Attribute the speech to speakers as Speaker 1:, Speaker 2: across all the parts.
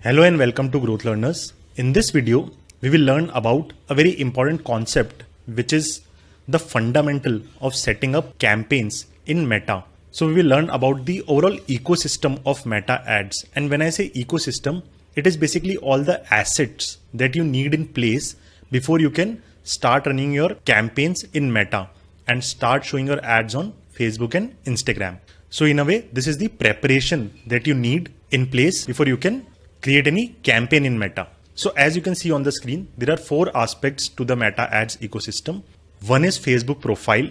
Speaker 1: Hello and welcome to Growth Learners. In this video, we will learn about a very important concept, which is the fundamental of setting up campaigns in Meta. So we will learn about the overall ecosystem of Meta ads. And when I say ecosystem, it is basically all the assets that you need in place before you can start running your campaigns in Meta and start showing your ads on Facebook and Instagram. So in a way, this is the preparation that you need in place before you can create any campaign in Meta. So as you can see on the screen, there are 4 aspects to the Meta ads ecosystem. One is Facebook profile.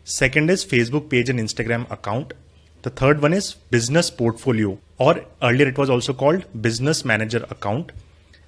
Speaker 1: Second is Facebook page and Instagram account. The third one is business portfolio, or earlier it was also called business manager account.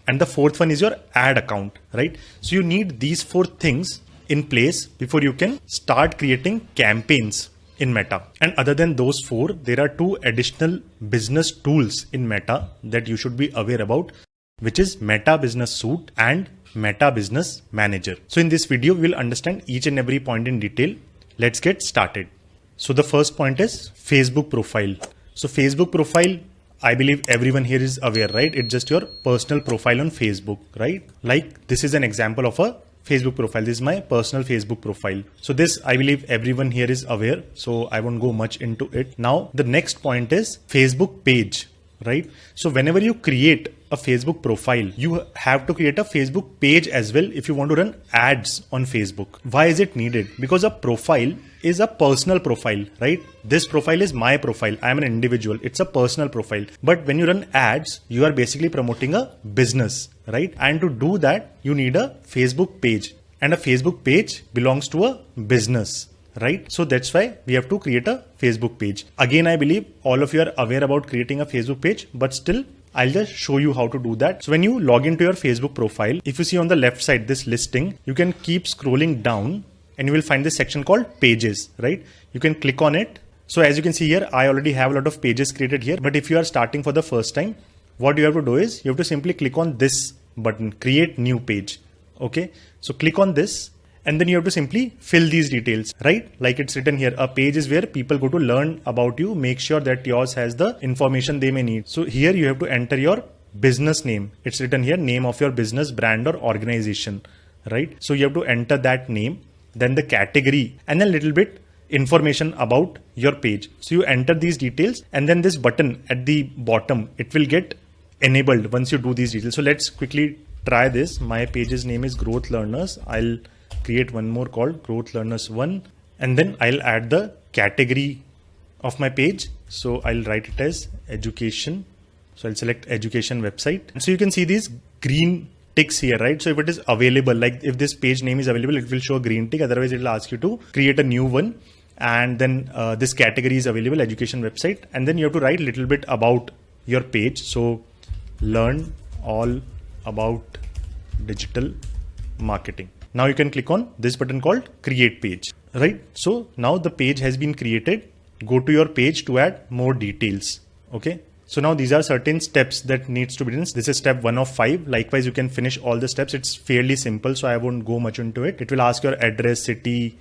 Speaker 1: And the fourth one is your ad account, right? So you need these 4 things in place before you can start creating campaigns in Meta. And other than those 4, there are 2 additional business tools in Meta that you should be aware about, which is Meta Business Suite and Meta Business Manager. So in this video, we'll understand each and every point in detail. Let's get started. So the first point is Facebook profile. So Facebook profile, I believe everyone here is aware, right? It's just your personal profile on Facebook, right? Like this is an example of a Facebook profile. This is my personal Facebook profile. So this, I believe everyone here is aware. So I won't go much into it. Now, the next point is Facebook page, right? So whenever you create a Facebook profile, you have to create a Facebook page as well if you want to run ads on Facebook. Why is it needed? Because a profile is a personal profile, right? This profile is my profile. I am an individual. It's a personal profile. But when you run ads, you are basically promoting a business, right? And to do that, you need a Facebook page. And a Facebook page belongs to a business, right? So that's why we have to create a Facebook page. Again, I believe all of you are aware about creating a Facebook page, but still, I'll just show you how to do that. So when you log into your Facebook profile, if you see on the left side, this listing, you can keep scrolling down and you will find this section called pages, right? You can click on it. So as you can see here, I already have a lot of pages created here. But if you are starting for the first time, what you have to do is you have to simply click on this button, create new page. Okay. So click on this. And then you have to simply fill these details, right? Like it's written here, a page is where people go to learn about you. Make sure that yours has the information they may need. So here you have to enter your business name. It's written here, name of your business, brand or organization, right? So you have to enter that name, then the category, and then a little bit information about your page. So you enter these details, and then this button at the bottom, it will get enabled once you do these details. So let's quickly try this. My page's name is Growth Learners. I'll create one more called Growth Learners 1, and then I'll add the category of my page. So I'll write it as education. So I'll select education website. So you can see these green ticks here, right? So if it is available, like if this page name is available, it will show a green tick. Otherwise, it will ask you to create a new one. And then this category is available, education website. And then you have to write a little bit about your page. So learn all about digital marketing. Now you can click on this button called create page, right? So now the page has been created. Go to your page to add more details. Okay. So now these are certain steps that needs to be done. This is step 1 of 5. Likewise, you can finish all the steps. It's fairly simple, so I won't go much into it. It will ask your address, city,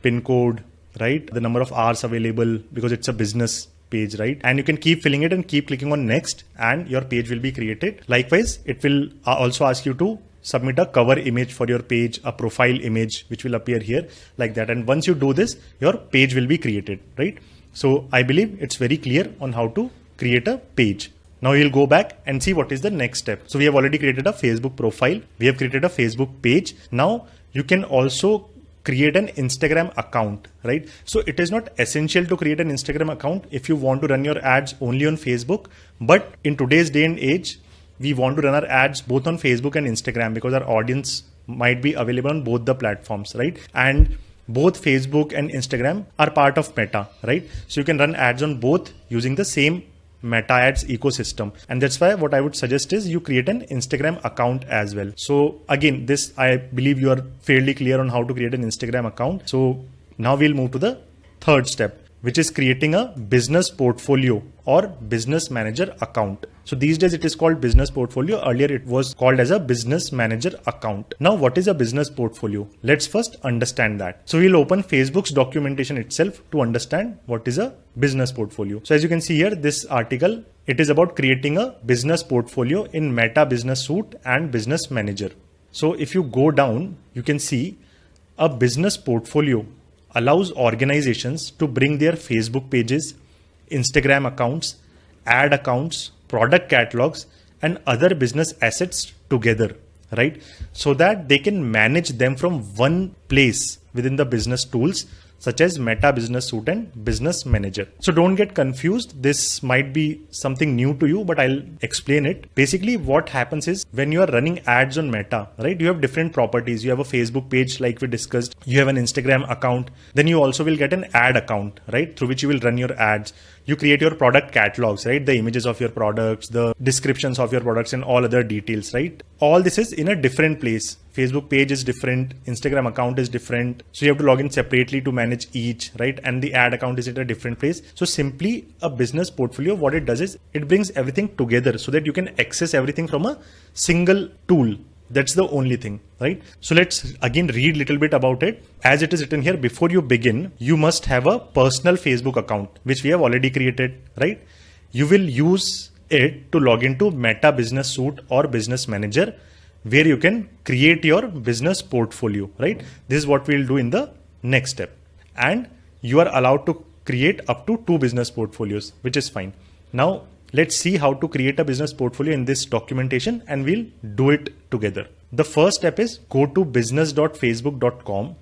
Speaker 1: pin code, right? The number of hours available because it's a business page, right? And you can keep filling it and keep clicking on next and your page will be created. Likewise, it will also ask you to submit a cover image for your page, a profile image, which will appear here like that. And once you do this, your page will be created, right? So I believe it's very clear on how to create a page. Now you'll go back and see what is the next step. So we have already created a Facebook profile. We have created a Facebook page. Now you can also create an Instagram account, right? So it is not essential to create an Instagram account if you want to run your ads only on Facebook. But in today's day and age, we want to run our ads both on Facebook and Instagram because our audience might be available on both the platforms, right? And both Facebook and Instagram are part of Meta, right? So you can run ads on both using the same Meta ads ecosystem. And that's why what I would suggest is you create an Instagram account as well. So again, this, I believe you are fairly clear on how to create an Instagram account. So now we'll move to the third step, which is creating a business portfolio or business manager account. So these days it is called business portfolio. Earlier it was called as a business manager account. Now what is a business portfolio? Let's first understand that. So we'll open Facebook's documentation itself to understand what is a business portfolio. So as you can see here, this article It is about creating a business portfolio in Meta Business Suite and Business Manager. So if you go down, you can see a business portfolio allows organizations to bring their Facebook pages, Instagram accounts, ad accounts, product catalogs, and other business assets together, right? So that they can manage them from one place within the business tools such as Meta Business Suite and Business Manager. So don't get confused. This might be something new to you, but I'll explain it. Basically, what happens is when you are running ads on Meta, right, you have different properties. You have a Facebook page like we discussed. You have an Instagram account. Then you also will get an ad account, right, through which you will run your ads. You create your product catalogs, right? The images of your products, the descriptions of your products, and all other details, right? All this is in a different place. Facebook page is different, Instagram account is different. So you have to log in separately to manage each, right? And the ad account is at a different place. So simply a business portfolio, what it does is it brings everything together so that you can access everything from a single tool. That's the only thing, right? So let's again read a little bit about it. As it is written here, before you begin, you must have a personal Facebook account, which we have already created, right? You will use it to log into Meta Business Suite or Business Manager, where you can create your business portfolio, right? This is what we'll do in the next step. And you are allowed to create up to 2 business portfolios, which is fine. Now, let's see how to create a business portfolio in this documentation, and we'll do it together. The first step is go to business.facebook.com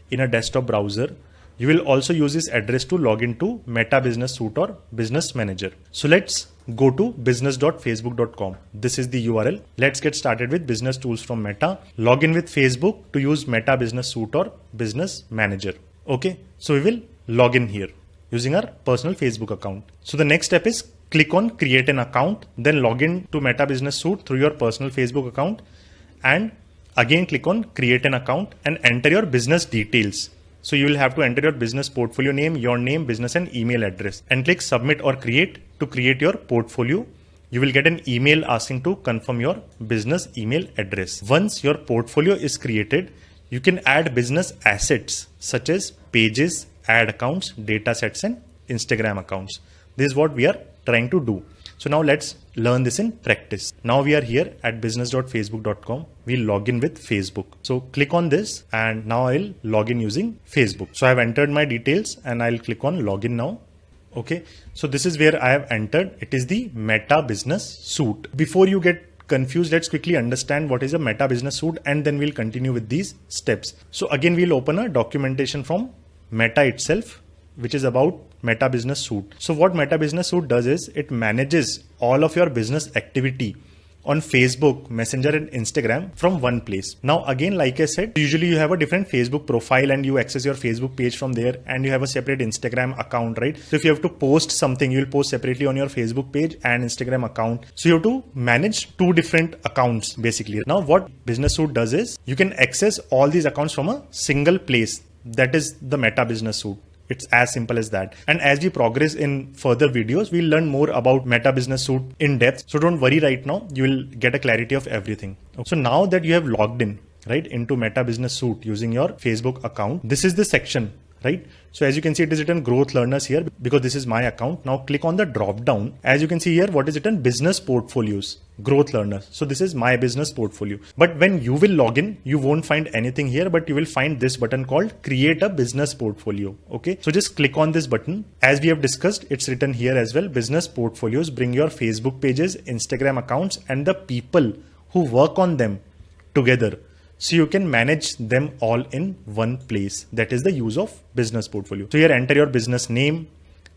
Speaker 1: in a desktop browser. You will also use this address to log into Meta Business Suite or Business Manager. So let's go to business.facebook.com. This is the URL. Let's get started with business tools from Meta. Log in with Facebook to use Meta Business Suite or Business Manager. Okay, so we will log in here using our personal Facebook account. So the next step is click on create an account, then log in to Meta Business Suite through your personal Facebook account, and again click on create an account and enter your business details. So you will have to enter your business portfolio name, your name, business and email address, and click submit or create to create your portfolio. You will get an email asking to confirm your business email address. Once your portfolio is created, you can add business assets such as pages, ad accounts, data sets and Instagram accounts. This is what we are trying to do. So now let's learn this in practice. Now we are here at business.facebook.com. We'll log in with Facebook. So click on this and now I'll log in using Facebook. So I've entered my details and I'll click on login now. Okay. So this is where I have entered. It is the Meta Business Suite. Before you get confused, let's quickly understand what is a Meta Business Suite and then we'll continue with these steps. So again, we'll open a documentation from Meta itself, which is about Meta Business Suite. So what Meta Business Suite does is it manages all of your business activity on Facebook, Messenger and Instagram from one place. Now again, like I said, usually you have a different Facebook profile and you access your Facebook page from there, and you have a separate Instagram account, right? So if you have to post something, you will post separately on your Facebook page and Instagram account. So you have to manage 2 different accounts basically. Now what Business Suite does is you can access all these accounts from a single place. That is the Meta Business Suite. It's as simple as that. And as we progress in further videos, we'll learn more about Meta Business Suite in depth. So don't worry right now, you will get a clarity of everything. So now that you have logged in, right, into Meta Business Suite using your Facebook account, this is the section, right? So as you can see, it is written growth learners here because this is my account. Now click on the drop down. As you can see here, what is written business portfolios, growth learners. So this is my business portfolio. But when you will log in, you won't find anything here, but you will find this button called create a business portfolio. Okay. So just click on this button. As we have discussed, it's written here as well. Business portfolios bring your Facebook pages, Instagram accounts, and the people who work on them together. So you can manage them all in one place. That is the use of business portfolio. So here enter your business name.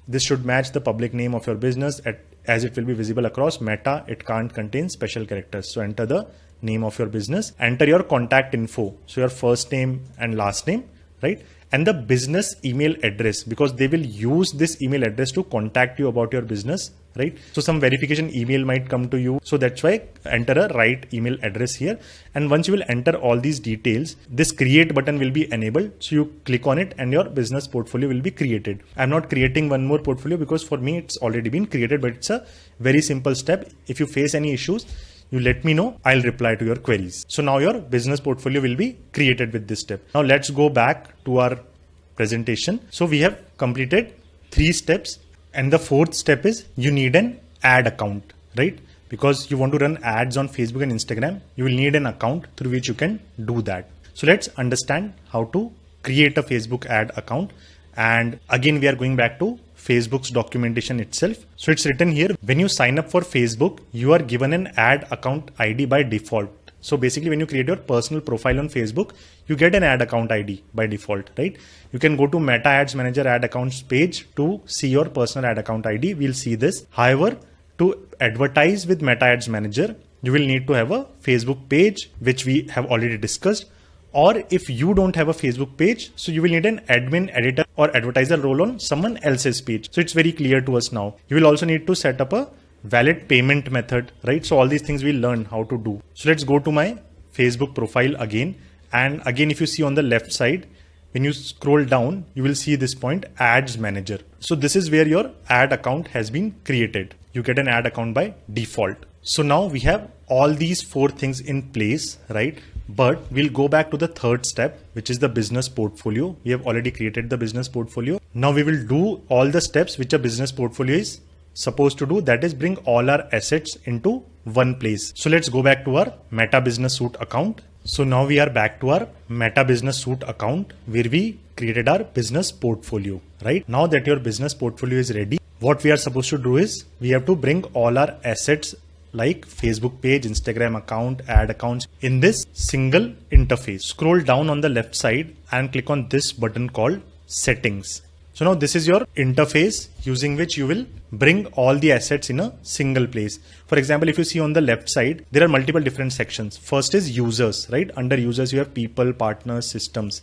Speaker 1: This should match the public name of your business as it will be visible across Meta. It can't contain special characters. So enter the name of your business. Enter your contact info. So your first name and last name, right? And the business email address, because they will use this email address to contact you about your business, right? So some verification email might come to you. So that's why enter a right email address here. And once you will enter all these details, this create button will be enabled. So you click on it and your business portfolio will be created. I'm not creating one more portfolio because for me, it's already been created, but it's a very simple step. If you face any issues, you let me know, I'll reply to your queries. So now your business portfolio will be created with this step. Now let's go back to our presentation. So we have completed 3 steps, and the 4th step is you need an ad account, right? Because you want to run ads on Facebook and Instagram, you will need an account through which you can do that. So let's understand how to create a Facebook ad account. And again, we are going back to Facebook's documentation itself. So it's written here, when you sign up for Facebook, you are given an ad account ID by default. So basically, when you create your personal profile on Facebook, you get an ad account ID by default, right? You can go to Meta Ads Manager ad accounts page to see your personal ad account ID. We'll see this. However, to advertise with Meta Ads Manager, you will need to have a Facebook page, which we have already discussed. Or if you don't have a Facebook page, so you will need an admin, editor or advertiser role on someone else's page. So it's very clear to us now. You will also need to set up a valid payment method, right? So all these things we'll learn how to do. So let's go to my Facebook profile again. And again, if you see on the left side, when you scroll down, you will see this point, Ads Manager. So this is where your ad account has been created. You get an ad account by default. So now we have all these 4 things in place, right? But we'll go back to the third step, which is the business portfolio. We have already created the business portfolio. Now we will do all the steps which a business portfolio is supposed to do, that is bring all our assets into one place. So let's go back to our Meta Business Suite account. So now we are back to our Meta Business Suite account where we created our business portfolio, right? Now that your business portfolio is ready, what we are supposed to do is we have to bring all our assets like Facebook page, Instagram account, ad accounts in this single interface. Scroll down on the left side and click on this button called Settings. So now this is your interface using which you will bring all the assets in a single place. For example, if you see on the left side, there are multiple different sections. First is users, right? Under users, you have people, partners, systems.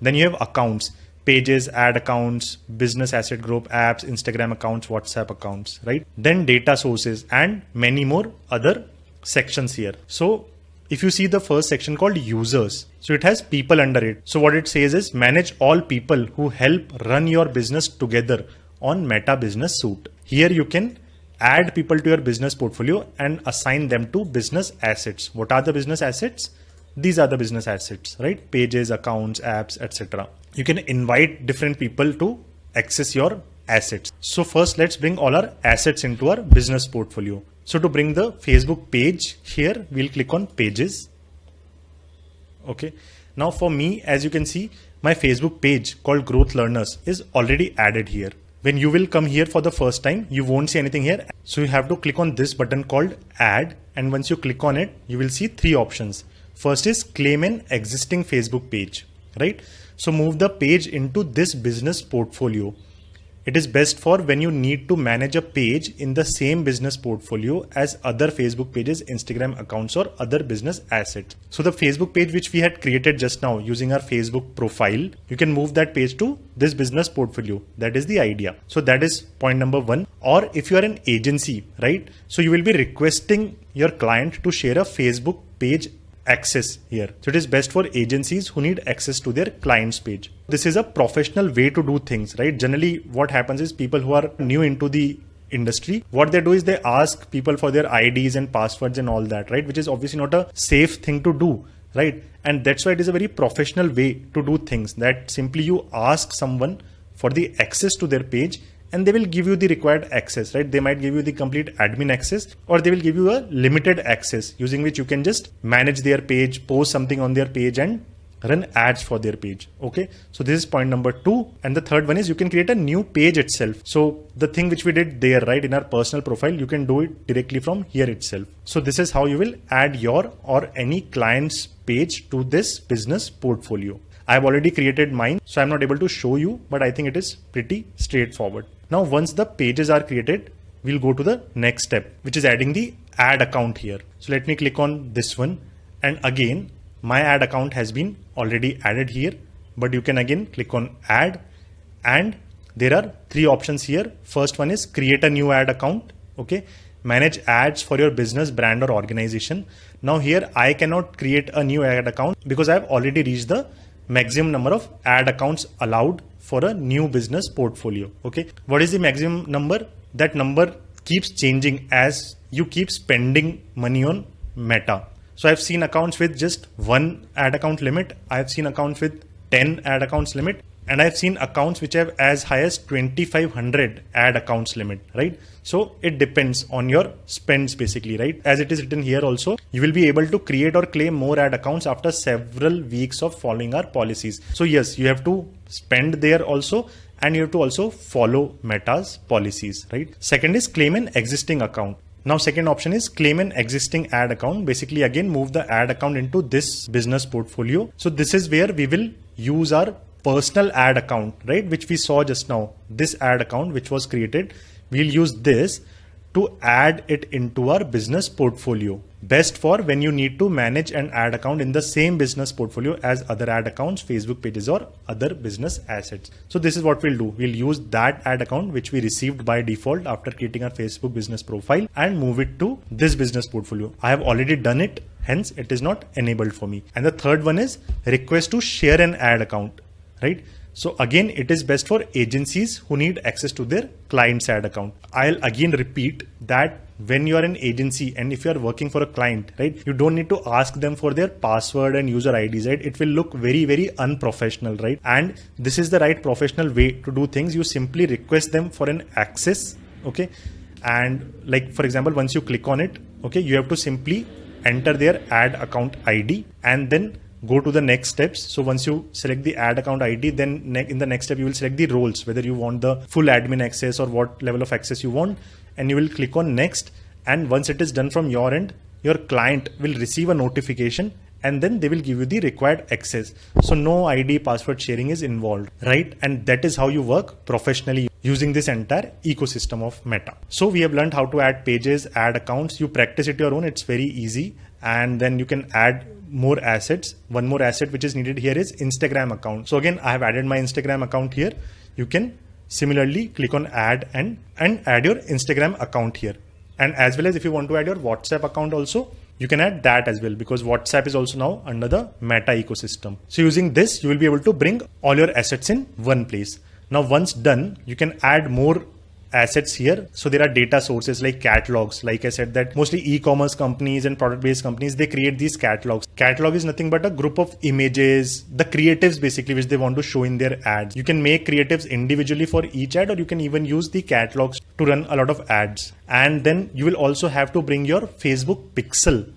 Speaker 1: Then you have accounts, pages, ad accounts, business asset group, apps, Instagram accounts, WhatsApp accounts, right? Then data sources and many more other sections here. So if you see the first section called users, so it has people under it. So what it says is manage all people who help run your business together on Meta Business Suite. Here you can add people to your business portfolio and assign them to business assets. What are the business assets? These are the business assets, right? Pages, accounts, apps, etc. You can invite different people to access your assets. So first, let's bring all our assets into our business portfolio. So to bring the Facebook page here, we'll click on pages. Okay. Now for me, as you can see, my Facebook page called Growth Learners is already added here. When you will come here for the first time, you won't see anything here. So you have to click on this button called Add. And once you click on it, you will see 3 options. First is claim an existing Facebook page, right? So move the page into this business portfolio. It is best for when you need to manage a page in the same business portfolio as other Facebook pages, Instagram accounts, or other business assets. So the Facebook page which we had created just now using our Facebook profile, you can move that page to this business portfolio. That is the idea. So that is point number 1. Or if you are an agency, right? So you will be requesting your client to share a Facebook page access here. So it is best for agencies who need access to their client's page. This is a professional way to do things, right? Generally, what happens is people who are new into the industry, what they do is they ask people for their IDs and passwords and all that, right? Which is obviously not a safe thing to do, right? And that's why it is a very professional way to do things, that simply you ask someone for the access to their page and they will give you the required access, right? They might give you the complete admin access, or they will give you a limited access using which you can just manage their page, post something on their page and run ads for their page. Okay. So this is point number 2. And the third one is you can create a new page itself. So the thing which we did there, right, in our personal profile, you can do it directly from here itself. So this is how you will add your or any client's page to this business portfolio. I've already created mine, so I'm not able to show you, but I think it is pretty straightforward. Now, once the pages are created, we'll go to the next step, which is adding the ad account here. So let me click on this one. And again, my ad account has been already added here, but you can again click on add. And there are 3 options here. First one is create a new ad account. Okay. Manage ads for your business, brand or organization. Now here, I cannot create a new ad account because I've already reached the maximum number of ad accounts allowed for a new business portfolio. Okay. What is the maximum number? That number keeps changing as you keep spending money on Meta. So I've seen accounts with just 1 ad account limit. I've seen accounts with 10 ad accounts limit. And I've seen accounts which have as high as 2500 ad accounts limit, right? So it depends on your spends basically, right? As it is written here also, you will be able to create or claim more ad accounts after several weeks of following our policies. So yes, you have to spend there also, and you have to also follow Meta's policies, right? Second is claim an existing account. Now, second option is claim an existing ad account. Basically, again, move the ad account into this business portfolio. So this is where we will use our personal ad account, right? Which we saw just now. This ad account, which was created, we'll use this to add it into our business portfolio. Best for when you need to manage an ad account in the same business portfolio as other ad accounts, Facebook pages, or other business assets. So this is what we'll do. We'll use that ad account which we received by default after creating our Facebook business profile and move it to this business portfolio. I have already done it, hence it is not enabled for me. And the third one is request to share an ad account, right? So again, it is best for agencies who need access to their client's ad account. I'll again repeat that when you are an agency and if you are working for a client, right, you don't need to ask them for their password and user IDs, right? It will look very, very unprofessional, right? And this is the right professional way to do things. You simply request them for an access, okay? And like, for example, once you click on it, okay, you have to simply enter their ad account ID and then go to the next steps. So once you select the ad account ID, then in the next step, you will select the roles, whether you want the full admin access or what level of access you want. And you will click on next. And once it is done from your end, your client will receive a notification and then they will give you the required access. So no ID password sharing is involved, right? And that is how you work professionally using this entire ecosystem of Meta. So we have learned how to add pages, add accounts. You practice it your own. It's very easy. And then you can add more assets. One more asset which is needed here is Instagram account. So again, I have added my Instagram account here. You can similarly click on add and add your Instagram account here. And as well as if you want to add your WhatsApp account also, you can add that as well, because WhatsApp is also now under the Meta ecosystem. So using this, you will be able to bring all your assets in one place. Now, once done, you can add more assets here. So there are data sources like catalogs. Like I said, that mostly e-commerce companies and product-based companies, they create these catalogs. Catalog is nothing but a group of images, the creatives basically, which they want to show in their ads. You can make creatives individually for each ad, or you can even use the catalogs to run a lot of ads. And then you will also have to bring your Facebook pixel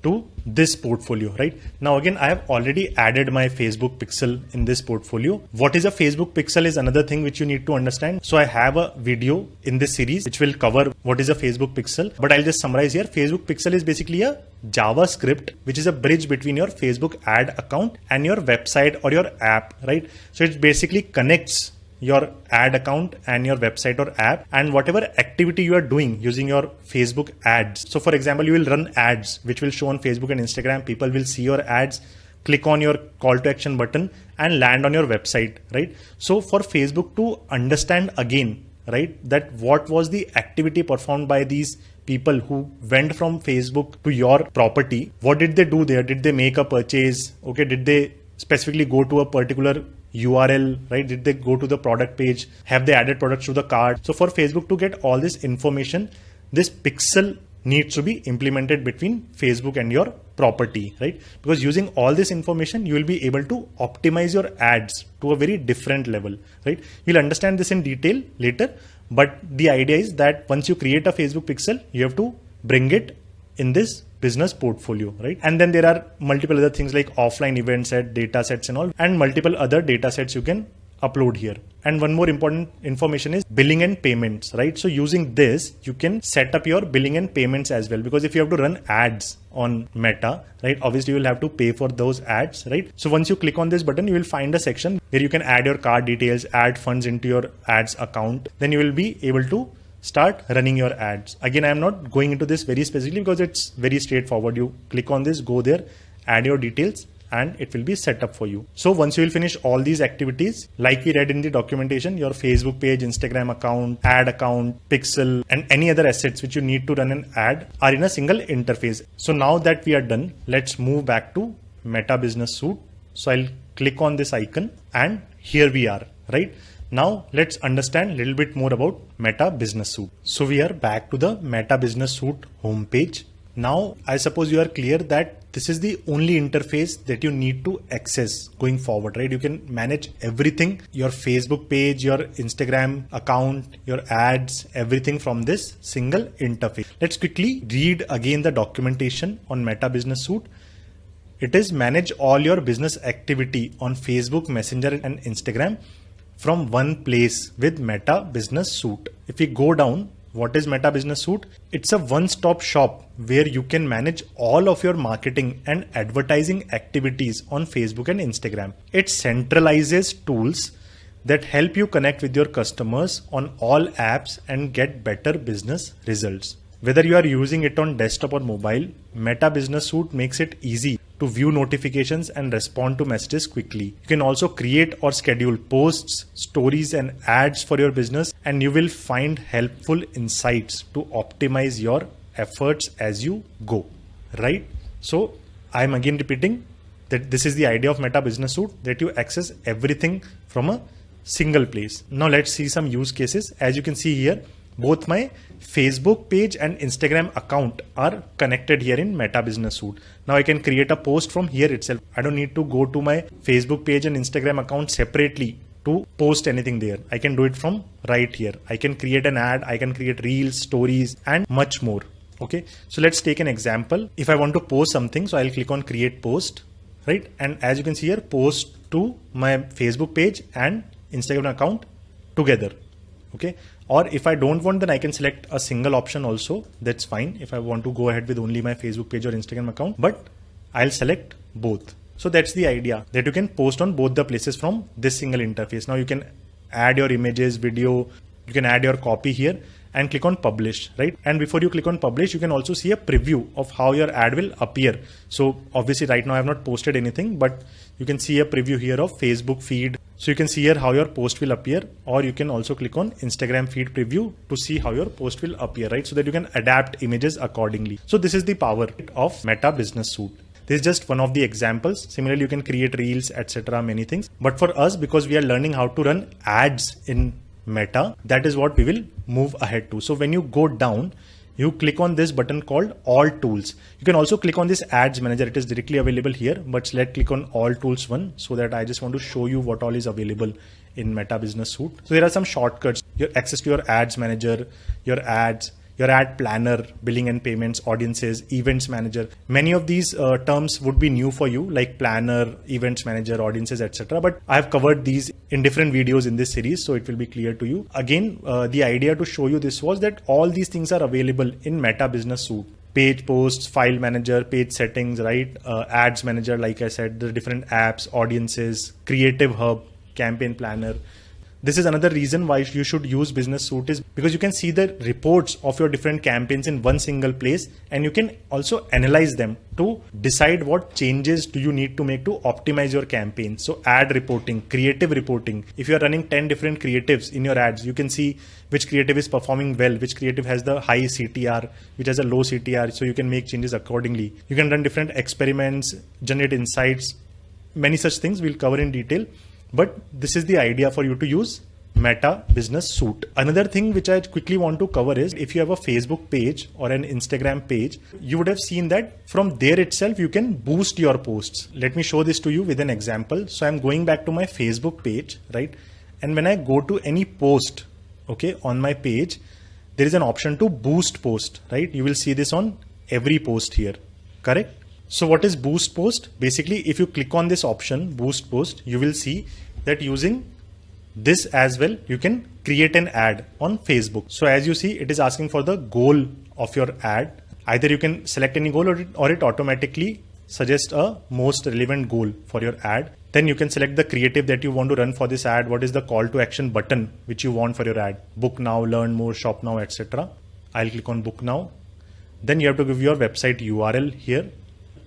Speaker 1: to this portfolio, right? Now again, I have already added my Facebook pixel in this portfolio. What is a Facebook pixel is another thing which you need to understand. So I have a video in this series which will cover what is a Facebook pixel, but I'll just summarize here. Facebook pixel is basically a JavaScript which is a bridge between your Facebook ad account and your website or your app, right? So it basically connects your ad account and your website or app and whatever activity you are doing using your Facebook ads. So for example, you will run ads which will show on Facebook and Instagram. People will see your ads, click on your call to action button and land on your website, right? So for Facebook to understand again, right, that what was the activity performed by these people who went from Facebook to your property, what did they do there? Did they make a purchase? Okay, did they specifically go to a particular URL, right? Did they go to the product page? Have they added products to the cart? So for Facebook to get all this information, this pixel needs to be implemented between Facebook and your property, right? Because using all this information, you will be able to optimize your ads to a very different level, right? We'll understand this in detail later, but the idea is that once you create a Facebook pixel, you have to bring it in this business portfolio, right? And then there are multiple other things like offline event set, data sets and all, and multiple other data sets you can upload here. And one more important information is billing and payments, right? So using this, you can set up your billing and payments as well, because if you have to run ads on Meta, right, obviously you will have to pay for those ads, right? So once you click on this button, you will find a section where you can add your card details, add funds into your ads account. Then you will be able to start running your ads. Again, I am not going into this very specifically because it's very straightforward. You click on this, go there, add your details, and it will be set up for you. So once you will finish all these activities, like we read in the documentation, your Facebook page, Instagram account, ad account, pixel, and any other assets which you need to run an ad are in a single interface. So now that we are done, let's move back to Meta Business Suite. So I'll click on this icon and here we are, right? Now let's understand a little bit more about Meta Business Suite. So we are back to the Meta Business Suite homepage. Now, I suppose you are clear that this is the only interface that you need to access going forward, right? You can manage everything, your Facebook page, your Instagram account, your ads, everything from this single interface. Let's quickly read again the documentation on Meta Business Suite. It is manage all your business activity on Facebook, Messenger and Instagram from one place with Meta Business Suite. If we go down, what is Meta Business Suite? It's a one-stop shop where you can manage all of your marketing and advertising activities on Facebook and Instagram. It centralizes tools that help you connect with your customers on all apps and get better business results. Whether you are using it on desktop or mobile, Meta Business Suite makes it easy to view notifications and respond to messages quickly. You can also create or schedule posts, stories and ads for your business, and you will find helpful insights to optimize your efforts as you go, right? So I'm again repeating that this is the idea of Meta Business Suite, that you access everything from a single place. Now let's see some use cases. As you can see here, both my Facebook page and Instagram account are connected here in Meta Business Suite. Now I can create a post from here itself. I don't need to go to my Facebook page and Instagram account separately to post anything there. I can do it from right here. I can create an ad, I can create reels, stories and much more. Okay, so let's take an example. If I want to post something, so I'll click on create post, right? And as you can see here, post to my Facebook page and Instagram account together. Okay, or if I don't want, then I can select a single option also. That's fine if I want to go ahead with only my Facebook page or Instagram account, but I'll select both. So that's the idea, that you can post on both the places from this single interface. Now you can add your images, video, you can add your copy here and click on publish, right? And before you click on publish, you can also see a preview of how your ad will appear. So obviously right now I have not posted anything, but you can see a preview here of Facebook feed. So you can see here how your post will appear, or you can also click on Instagram feed preview to see how your post will appear, right? So that you can adapt images accordingly. So this is the power of Meta Business Suite. This is just one of the examples. Similarly, you can create reels, etc., many things. But for us, because we are learning how to run ads in Meta, that is what we will move ahead to. So when you go down, you click on this button called All Tools. You can also click on this Ads Manager. It is directly available here, but let's click on All Tools one, so that I just want to show you what all is available in Meta Business Suite. So there are some shortcuts. Your access to your Ads Manager, your ads, your ad planner, billing and payments, audiences, events manager. Many of these terms would be new for you, like planner, events manager, audiences, etc. But I have covered these in different videos in this series, so it will be clear to you. Again, the idea to show you this was that all these things are available in Meta Business Suite. Page posts, file manager, page settings, right? Ads manager, like I said, the different apps, audiences, creative hub, campaign planner. This is another reason why you should use Business Suite, is because you can see the reports of your different campaigns in one single place, and you can also analyze them to decide what changes do you need to make to optimize your campaign. So ad reporting, creative reporting. If you are running 10 different creatives in your ads, you can see which creative is performing well, which creative has the high CTR, which has a low CTR. So you can make changes accordingly. You can run different experiments, generate insights, many such things we'll cover in detail. But this is the idea for you to use Meta Business Suite. Another thing which I quickly want to cover is, if you have a Facebook page or an Instagram page, you would have seen that from there itself you can boost your posts. Let me show this to you with an example. So I'm going back to my Facebook page, right? And when I go to any post, okay, on my page, there is an option to boost post, right? You will see this on every post here, correct? So what is boost post? Basically, if you click on this option, boost post, you will see that using this as well, you can create an ad on Facebook. So as you see, it is asking for the goal of your ad. Either you can select any goal, or it automatically suggests a most relevant goal for your ad. Then you can select the creative that you want to run for this ad. What is the call to action button which you want for your ad? Book now, learn more, shop now, etc. I'll click on book now. Then you have to give your website URL here.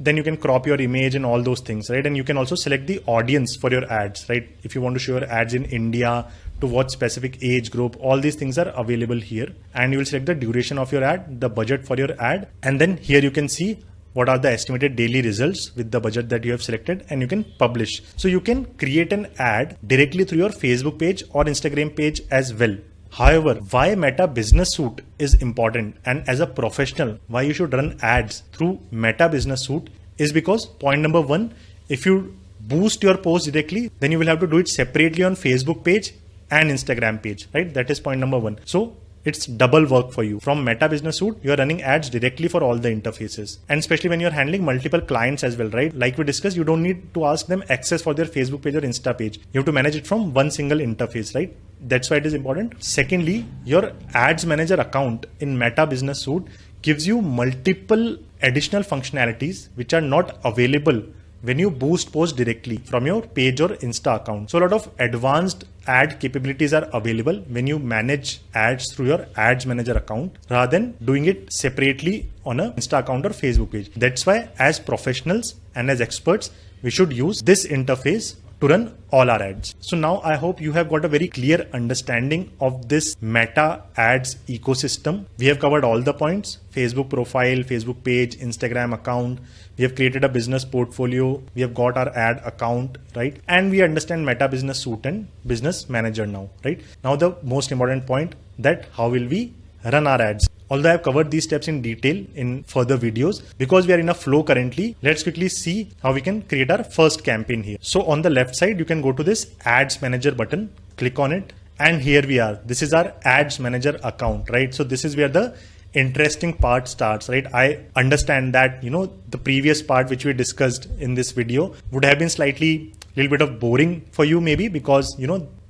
Speaker 1: Then you can crop your image and all those things, right? And you can also select the audience for your ads, right? If you want to show your ads in India, to what specific age group, all these things are available here. And you will select the duration of your ad, the budget for your ad. And then here you can see what are the estimated daily results with the budget that you have selected, and you can publish. So you can create an ad directly through your Facebook page or Instagram page as well. However, why Meta Business Suite is important and as a professional, why you should run ads through Meta Business Suite is because point number one, if you boost your post directly, then you will have to do it separately on Facebook page and Instagram page, right? That is point number one. So it's double work for you. From Meta Business Suite, you are running ads directly for all the interfaces. And especially when you're handling multiple clients as well, right? Like we discussed, you don't need to ask them access for their Facebook page or Insta page. You have to manage it from one single interface, right? That's why it is important. Secondly, your ads manager account in Meta Business Suite gives you multiple additional functionalities which are not available when you boost posts directly from your page or Insta account. So a lot of advanced ad capabilities are available when you manage ads through your ads manager account rather than doing it separately on a Insta account or Facebook page. That's why as professionals and as experts, we should use this interface to run all our ads. So now I hope you have got a very clear understanding of this Meta ads ecosystem. We have covered all the points: Facebook profile, Facebook page, Instagram account. We have created a business portfolio. We have got our ad account, right? And we understand Meta Business Suite and Business Manager now, right? Now the most important point, that how will we run our ads? Although I've covered these steps in detail in further videos, because we are in a flow currently, let's quickly see how we can create our first campaign here. So on the left side, you can go to this Ads Manager button, click on it, and here we are. This is our Ads Manager account, right? So this is where the interesting part starts, right? I understand that, the previous part which we discussed in this video would have been slightly little bit of boring for you maybe because,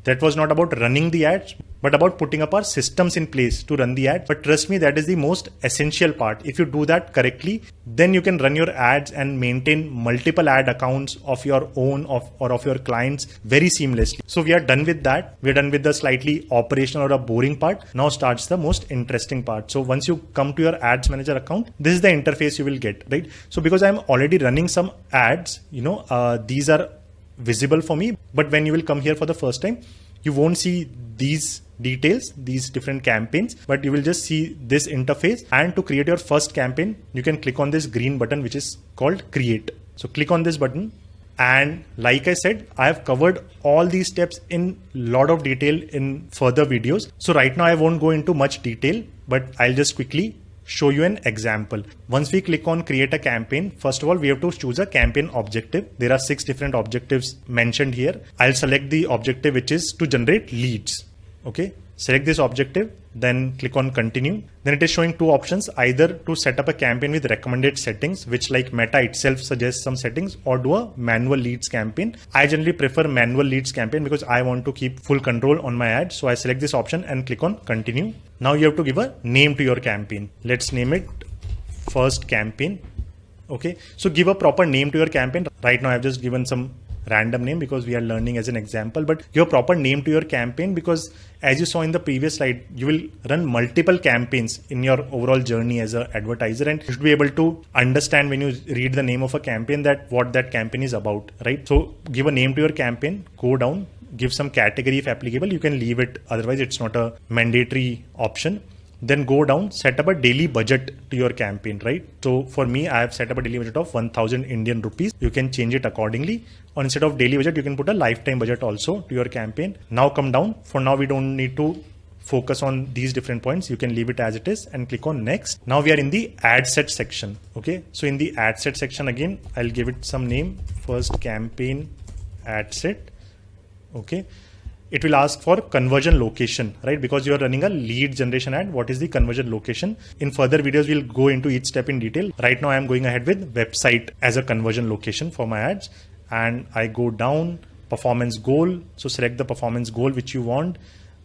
Speaker 1: that was not about running the ads, but about putting up our systems in place to run the ad. But trust me, that is the most essential part. If you do that correctly, then you can run your ads and maintain multiple ad accounts of your own or of your clients very seamlessly. So we are done with that. We're done with the slightly operational or a boring part. Now starts the most interesting part. So once you come to your ads manager account, this is the interface you will get, right? So because I'm already running some ads, these are visible for me, but when you will come here for the first time, you won't see these details, these different campaigns, but you will just see this interface. And to create your first campaign, you can click on this green button which is called create. So click on this button, and like I said, I have covered all these steps in lot of detail in further videos. So right now I won't go into much detail, but I'll just quickly show you an example. Once we click on create a campaign, first of all, we have to choose a campaign objective. There are 6 different objectives mentioned here. I'll select the objective which is to generate leads. Okay, select this objective, then click on continue. Then it is showing 2 options, either to set up a campaign with recommended settings, which like Meta itself suggests some settings, or do a manual leads campaign. I generally prefer manual leads campaign because I want to keep full control on my ad. So I select this option and click on continue. Now you have to give a name to your campaign. Let's name it first campaign. Okay, so give a proper name to your campaign. Right now I've just given some random name because we are learning as an example, but give a proper name to your campaign because as you saw in the previous slide, you will run multiple campaigns in your overall journey as an advertiser, and you should be able to understand when you read the name of a campaign that what that campaign is about, right? So give a name to your campaign, go down, give some category if applicable, you can leave it, otherwise it's not a mandatory option. Then go down, set up a daily budget to your campaign, right? So for me, I have set up a daily budget of 1000 Indian rupees. You can change it accordingly. Or instead of daily budget, you can put a lifetime budget also to your campaign. Now come down. For now, we don't need to focus on these different points. You can leave it as it is and click on next. Now we are in the ad set section. Okay. So in the ad set section, again, I'll give it some name, first campaign ad set. Okay. It will ask for conversion location, right? Because you are running a lead generation ad. What is the conversion location? In further videos, we'll go into each step in detail. Right now, I'm going ahead with website as a conversion location for my ads. And I go down, performance goal. So select the performance goal which you want.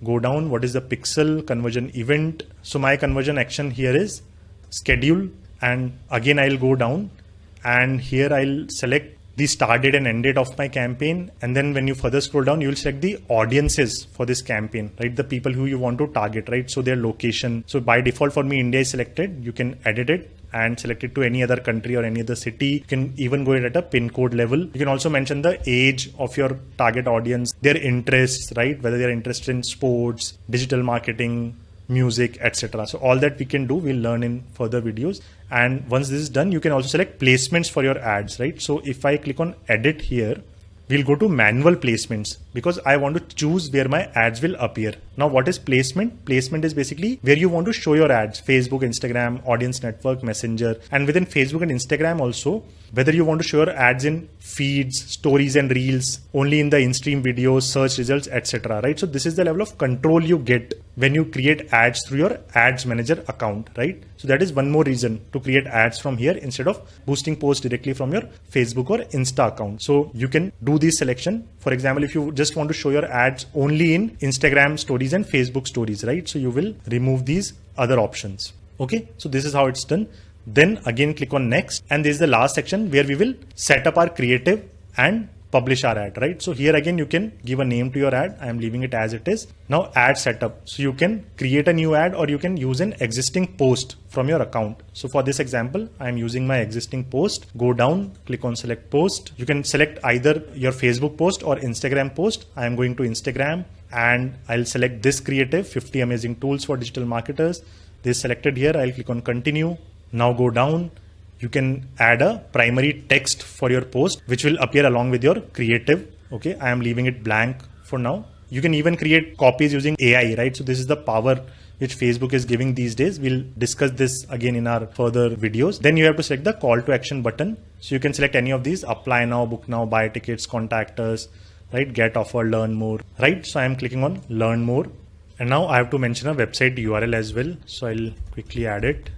Speaker 1: Go down, what is the pixel conversion event? So my conversion action here is schedule. And again, I'll go down and here I'll select the start date and end date of my campaign. And then when you further scroll down, you will select the audiences for this campaign, right? The people who you want to target, right? So their location. So by default for me, India is selected. You can edit it and select it to any other country or any other city. You can even go at a pin code level. You can also mention the age of your target audience, their interests, right? Whether they're interested in sports, digital marketing, music, etc. So all that we can do, we'll learn in further videos. And once this is done, you can also select placements for your ads, right? So if I click on edit here, we'll go to manual placements because I want to choose where my ads will appear. Now, what is placement? Placement is basically where you want to show your ads: Facebook, Instagram, Audience Network, Messenger, and within Facebook and Instagram also, whether you want to show your ads in feeds, stories and reels, only in the in-stream videos, search results, etc. Right? So this is the level of control you get when you create ads through your ads manager account, right? So that is one more reason to create ads from here instead of boosting posts directly from your Facebook or Insta account. So you can do this selection. For example, if you just want to show your ads only in Instagram stories and Facebook stories, right? So you will remove these other options. Okay, so this is how it's done. Then again, click on next. And this is the last section where we will set up our creative and publish our ad, right? So here again, you can give a name to your ad. I am leaving it as it is. Now ad setup. So you can create a new ad or you can use an existing post from your account. So for this example, I am using my existing post. Go down, click on select post. You can select either your Facebook post or Instagram post. I am going to Instagram and I'll select this creative, 50 amazing tools for digital marketers. This selected here. I'll click on continue. Now go down. You can add a primary text for your post, which will appear along with your creative. Okay, I am leaving it blank for now. You can even create copies using AI, right? So this is the power which Facebook is giving these days. We'll discuss this again in our further videos. Then you have to select the call to action button. So you can select any of these: apply now, book now, buy tickets, contact us, right? Get offer, learn more, right? So I am clicking on learn more. And now I have to mention a website URL as well. So I'll quickly add it.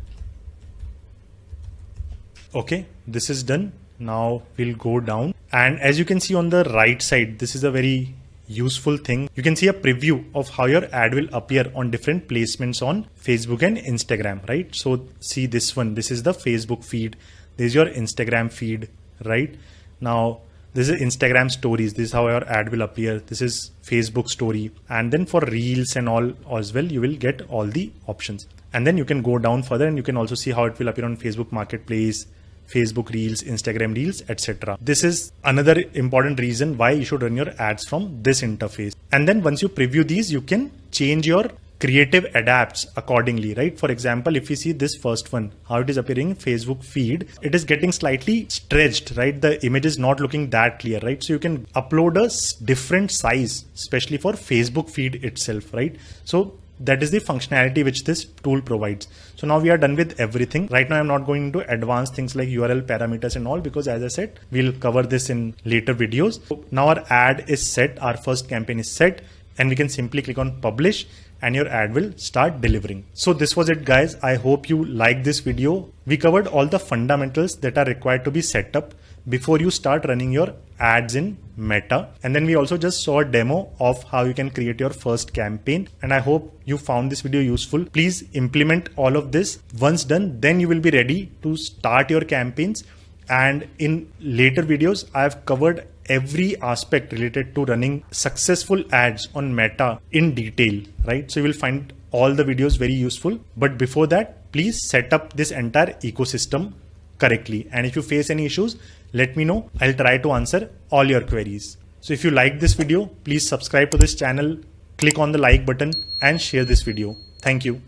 Speaker 1: Okay, this is done. Now we'll go down, and as you can see on the right side, this is a very useful thing. You can see a preview of how your ad will appear on different placements on Facebook and Instagram, right? So see this one, this is the Facebook feed. This is your Instagram feed, right? Now this is Instagram stories. This is how your ad will appear. This is Facebook story. And then for reels and all as well, you will get all the options. And then you can go down further and you can also see how it will appear on Facebook Marketplace, Facebook Reels, Instagram Reels, etc. This is another important reason why you should run your ads from this interface. And then once you preview these, you can change your creative adapts accordingly, right? For example, if you see this first one, how it is appearing in Facebook feed, it is getting slightly stretched, right? The image is not looking that clear, right? So you can upload a different size, especially for Facebook feed itself, right? So that is the functionality which this tool provides. So now we are done with everything. Right now I'm not going into advanced things like URL parameters and all, because as I said, we'll cover this in later videos. So now our ad is set, our first campaign is set, and we can simply click on publish and your ad will start delivering. So this was it, guys. I hope you liked this video. We covered all the fundamentals that are required to be set up before you start running your ads in Meta. And then we also just saw a demo of how you can create your first campaign. And I hope you found this video useful. Please implement all of this. Once done, then you will be ready to start your campaigns. And in later videos, I've covered every aspect related to running successful ads on Meta in detail, right? So you will find all the videos very useful. But before that, please set up this entire ecosystem correctly. And if you face any issues, let me know. I'll try to answer all your queries. So if you like this video, please subscribe to this channel, click on the like button and share this video. Thank you.